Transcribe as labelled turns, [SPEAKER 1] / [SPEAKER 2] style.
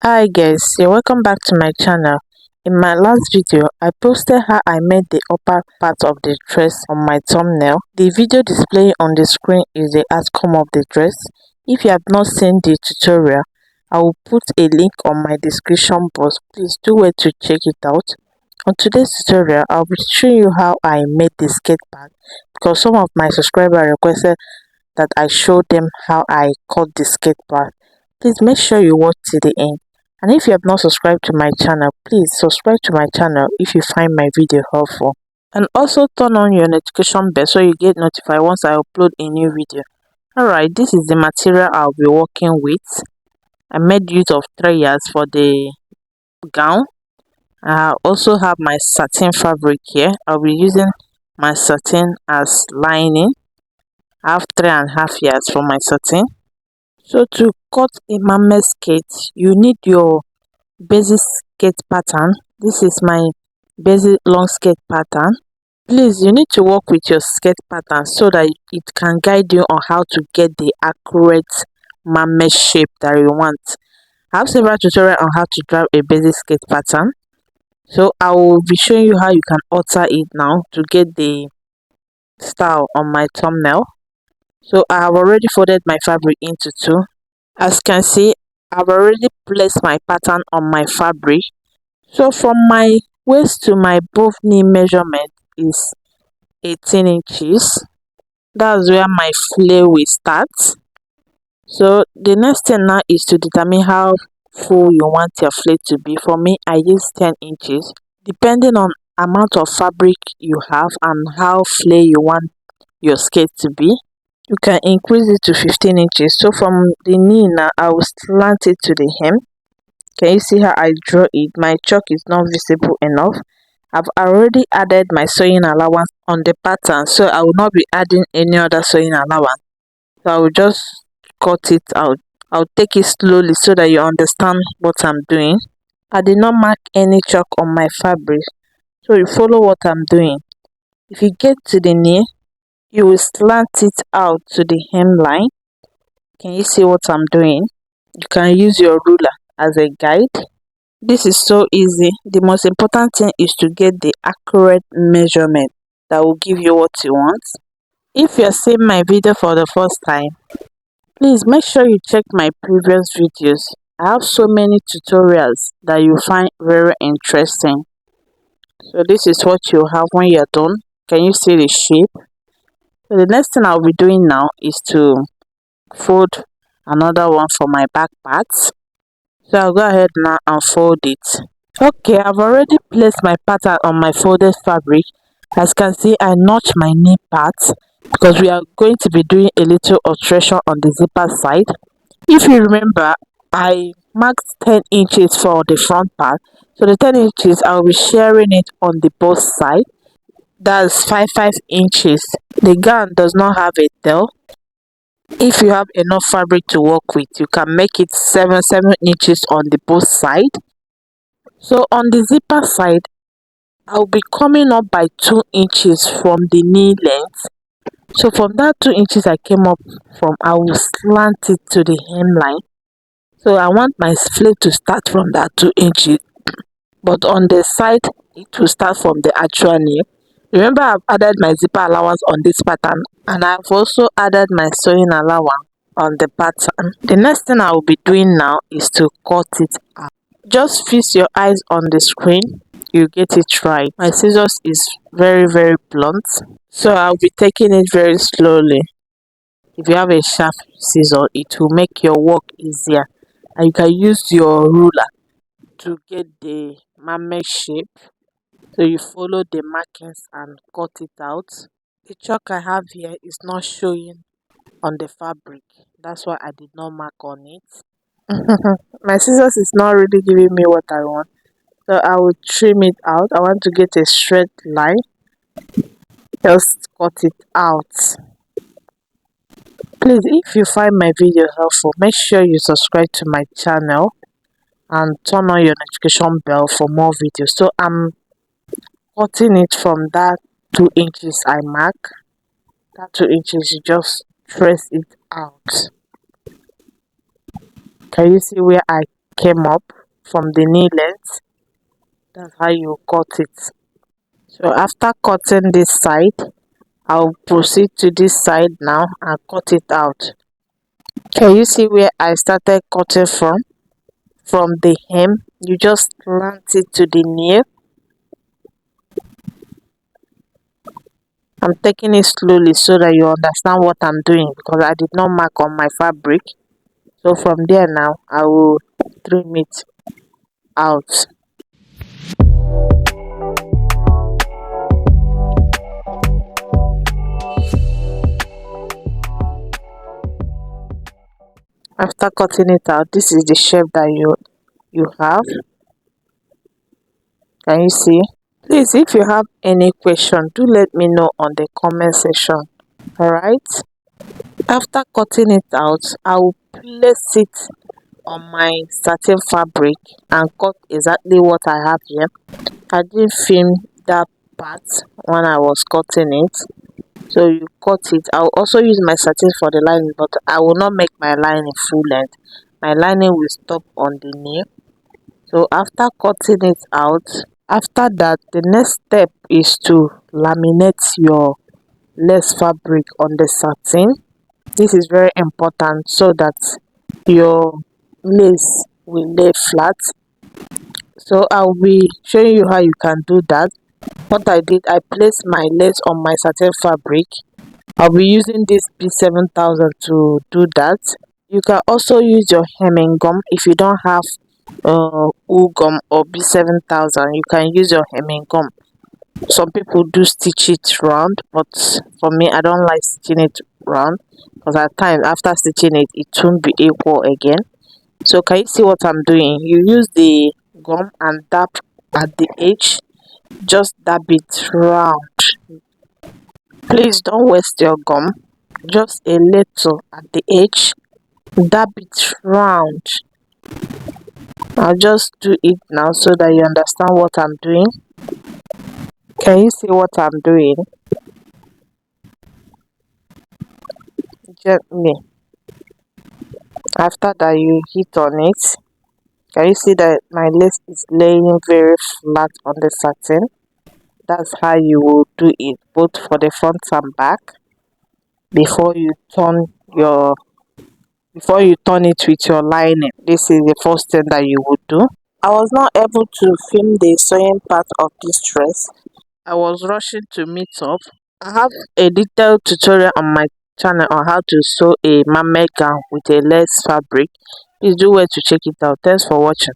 [SPEAKER 1] Hi guys, welcome back to my channel. In my last video, I posted how I made the upper part of the dress on my thumbnail. The video displaying on the screen is the outcome of the dress. If you have not seen the tutorial, I will put a link on my description box. Please do wait to check it out. On today's tutorial, I'll be showing you how I made the skirt part because some of my subscribers requested that I show them how I cut the skirt part. Please make sure you watch till the end. And if you have not subscribed to my channel, please subscribe to my channel if you find my video helpful. And also turn on your notification bell so you get notified once I upload a new video. Alright, this is the material I'll be working with. I made use of 3 yards for the gown. I also have my satin fabric here. I'll be using my satin as lining. I have 3.5 yards for my satin. So to cut a mermaid skirt, you need your basic skirt pattern. This is my basic long skirt pattern. Please, you need to work with your skirt pattern so that it can guide you on how to get the accurate mermaid shape that you want. I have several tutorials on how to draw a basic skirt pattern. So I will be showing you how you can alter it now to get the style on my thumbnail. So I have already folded my fabric into two. As you can see, I've already placed my pattern on my fabric. So from my waist to my both knee measurement is 18 inches. That's where my flare will start. So the next thing now is to determine how full you want your flare to be. For me, I use 10 inches. Depending on amount of fabric you have and how flare you want your skirt to be, you can increase it to 15 inches. So from the knee now, I will slant it to the hem. Can you see how I draw it? My chalk is not visible enough. I've already added my sewing allowance on the pattern, so I will not be adding any other sewing allowance. So I will just cut it out. I'll take it slowly so that you understand what I'm doing. I did not mark any chalk on my fabric, so you follow what I'm doing. If you get to the knee, you will slant it out to the hemline. Can you see what I'm doing? You can use your ruler as a guide. This is so easy. The most important thing is to get the accurate measurement that will give you what you want. If you're seeing my video for the first time, please make sure you check my previous videos. I have so many tutorials that you find very interesting. So this is what you have when you're done. Can you see the shape? So the next thing I'll be doing now is to fold another one for my back parts. So I'll go ahead now and fold it. Okay, I've already placed my pattern on my folded fabric. As you can see, I notch my knee part because we are going to be doing a little alteration on the zipper side. If you remember, I marked 10 inches for the front part. So the 10 inches, I'll be sharing it on the both sides. That's 5 inches. The gown does not have a tail. If you have enough fabric to work with, you can make it 7 inches on the both side. So on the zipper side, I'll be coming up by 2 inches from the knee length. So from that 2 inches I came up from, I will slant it to the hemline. So I want my flare to start from that 2 inches, but on the side it will start from the actual knee. Remember, I've added my zipper allowance on this pattern, and I've also added my sewing allowance on the pattern. The next thing I will be doing now is to cut it out. Just fix your eyes on the screen, you get it right. My scissors is very blunt, so I'll be taking it very slowly. If you have a sharp scissor, it will make your work easier, and you can use your ruler to get the mermaid shape. So you follow the markings and cut it out. The chalk I have here is not showing on the fabric, that's why I did not mark on it. My scissors is not really giving me what I want, so I will trim it out. I want to get a straight line. Just cut it out. Please, if you find my video helpful, make sure you subscribe to my channel and turn on your notification bell for more videos. So I'm cutting it from that 2 inches I mark. That 2 inches, you just trace it out. Can you see where I came up from the knee length. That's how you cut it. So after cutting this side, I'll proceed to this side now and cut it out. Can you see where I started cutting from? From the hem, you just slant it to the nail. I'm taking it slowly so that you understand what I'm doing, because I did not mark on my fabric. So from there now, I will trim it out. After cutting it out, this is the shape that you have. Can you see? Please, if you have any question, do let me know on the comment section. Alright, after cutting it out, I will place it on my satin fabric and cut exactly what I have here. I didn't film that part when I was cutting it, so you cut it. I'll also use my satin for the lining, but I will not make my lining full length. My lining will stop on the nail. So after cutting it out, after that, the next step is to laminate your lace fabric on the satin. This is very important so that your lace will lay flat. So I'll be showing you how you can do that. What I did, I placed my lace on my satin fabric. I'll be using this B7000 to do that. You can also use your hemming gum. If you don't have wool gum or B7000, you can use your hemming gum. Some people do stitch it round, but for me, I don't like stitching it round, because at times after stitching it, it won't be equal again. So can you see what I'm doing? You use the gum and dab at the edge, just dab it round. Please don't waste your gum, just a little at the edge, dab it round. I'll just do it now so that you understand what I'm doing. Can you see what I'm doing? Gently. After that, you hit on it. Can you see that my lace is laying very flat on the satin? That's how you will do it, both for the front and back, before you turn it with your lining. This is the first thing that you would do. I was not able to film the sewing part of this dress. I was rushing to meet up. I have a detailed tutorial on my channel on how to sew a mermaid gown with a lace fabric. Please do well to check it out. Thanks for watching.